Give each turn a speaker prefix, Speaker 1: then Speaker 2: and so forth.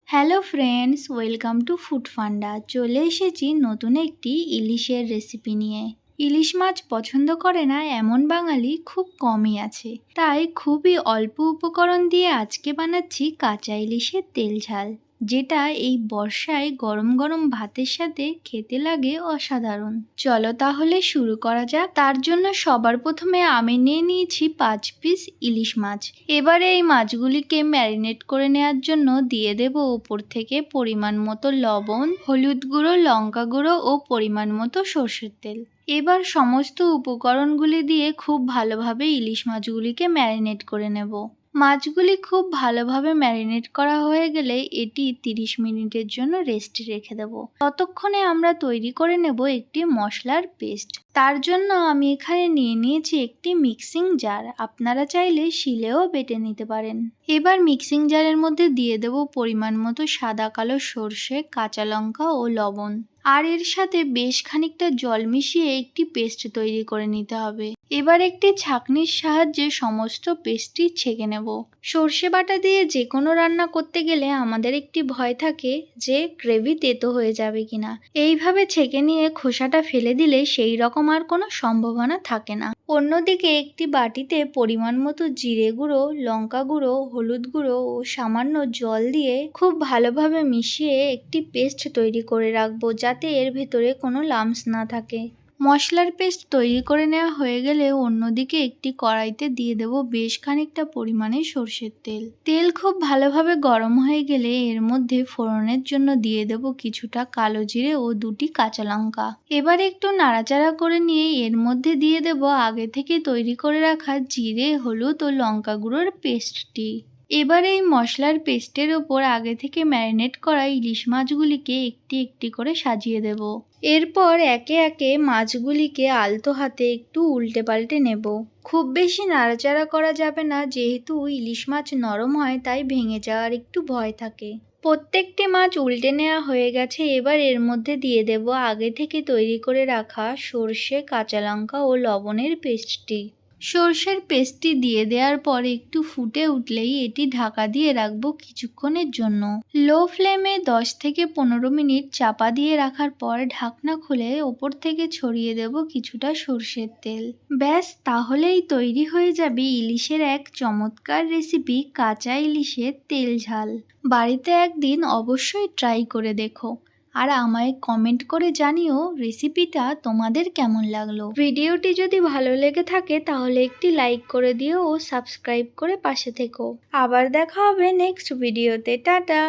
Speaker 1: Hello friends, welcome to food funda. চলে এসেছি নতুন একটি ইলিশের রেসিপি নিয়ে। ইলিশ মাছ পছন্দ করে না এমন বাঙালি খুব কমই আছে, তাই খুবই অল্প উপকরণ দিয়ে আজকে বানাচ্ছি কাঁচা ইলিশের তেল ঝাল, যেটা এই বর্ষায় গরম গরম ভাতের সাথে খেতে লাগে অসাধারণ। চলো তাহলে শুরু করা যাক। তার জন্য সবার প্রথমে আমি নিয়ে নিয়েছি 5 পিস ইলিশ মাছ। এবারে এই মাছগুলিকে ম্যারিনেট করে নেওয়ার জন্য দিয়ে দেব উপর থেকে পরিমাণ মতো লবণ, হলুদ গুঁড়ো, লঙ্কা গুঁড়ো ও পরিমাণ মতো সর্ষের তেল। এবার সমস্ত উপকরণগুলি দিয়ে খুব ভালোভাবে ইলিশ মাছগুলিকে ম্যারিনেট করে নেব। মাছগুলি খুব ভালোভাবে ম্যারিনেট করা হয়ে গেলে এটি 30 মিনিটের জন্য রেস্টে রেখে দেব। ততক্ষণে আমরা তৈরি করে নেব একটি মশলার পেস্ট। তার জন্য আমি এখানে নিয়ে নিয়েছি একটি মিক্সিং জার। আপনারা চাইলে শিলেও বেটে নিতে পারেন। এবার মিক্সিং জারের মধ্যে দিয়ে দেব পরিমাণ মতো সাদা কালো সর্ষে, কাঁচা লঙ্কা ও লবণ। আর এর সাথে বেশ খানিকটা জল মিশিয়ে একটি পেস্ট তৈরি করে নিতে হবে। এবার একটি ছাঁকনির সাহায্যে সমস্ত পেস্টটি ছেঁকে নেব। সর্ষে বাটা দিয়ে যে কোনো রান্না করতে গেলে আমাদের একটি ভয় থাকে যে গ্রেভি তেতো হয়ে যাবে কিনা। এইভাবে ছেঁকে নিয়ে খোসাটা ফেলে দিলে সেই রকম আর কোনো সম্ভাবনা থাকে না। অন্যদিকে একটি বাটিতে পরিমাণ মতো জিরে গুঁড়ো, লঙ্কা গুঁড়ো, হলুদ গুঁড়ো ও সামান্য জল দিয়ে খুব ভালোভাবে মিশিয়ে একটি পেস্ট তৈরি করে রাখবো, যাতে এর ভেতরে কোনো লাম্পস না থাকে। মশলার পেস্ট তৈরি করে নেওয়া হয়ে গেলে অন্যদিকে একটি কড়াইতে দিয়ে দেব বেশ খানিকটা পরিমাণে সর্ষের তেল। তেল খুব ভালোভাবে গরম হয়ে গেলে এর মধ্যে ফোড়নের জন্য দিয়ে দেব কিছুটা কালো জিরে ও 2টি কাঁচা লঙ্কা। এবার একটু নাড়াচাড়া করে নিয়ে এর মধ্যে দিয়ে দেব আগে থেকে তৈরি করে রাখা জিরে, হলুদ ও লঙ্কা গুঁড়োর পেস্টটি। এবার এই মশলার পেস্টের ওপর আগে থেকে ম্যারিনেট করা ইলিশ মাছগুলিকে একটি একটি করে সাজিয়ে দেব। এরপর একে একে মাছগুলিকে আলতো হাতে একটু উল্টে পাল্টে নেব। খুব বেশি নাড়াচাড়া করা যাবে না, যেহেতু ইলিশ মাছ নরম হয় তাই ভেঙে যাওয়ার একটু ভয় থাকে। প্রত্যেকটি মাছ উল্টে নেওয়া হয়ে গেছে। এবার এর মধ্যে দিয়ে দেব আগে থেকে তৈরি করে রাখা সর্ষে, কাঁচা লঙ্কা ও লবণের পেস্টটি। সর্ষের পেস্টটি দিয়ে দেওয়ার পর একটু ফুটে উঠলেই এটি ঢাকা দিয়ে রাখবো কিছুক্ষণের জন্য। লো ফ্লেমে 10 থেকে 15 মিনিট চাপা দিয়ে রাখার পর ঢাকনা খুলে ওপর থেকে ছড়িয়ে দেব কিছুটা সর্ষের তেল। ব্যাস, তাহলেই তৈরি হয়ে যাবে ইলিশের এক চমৎকার রেসিপি, কাঁচা ইলিশের তেল ঝাল। বাড়িতে একদিন অবশ্যই ট্রাই করে দেখো, আর আমায় কমেন্ট করে জানিও রেসিপিটা তোমাদের কেমন লাগলো। ভিডিওটি যদি ভালো লেগে থাকে তাহলে একটি লাইক করে দিও ও সাবস্ক্রাইব করে পাশে থেকো। আবার দেখা হবে নেক্সট ভিডিওতে। টাটা।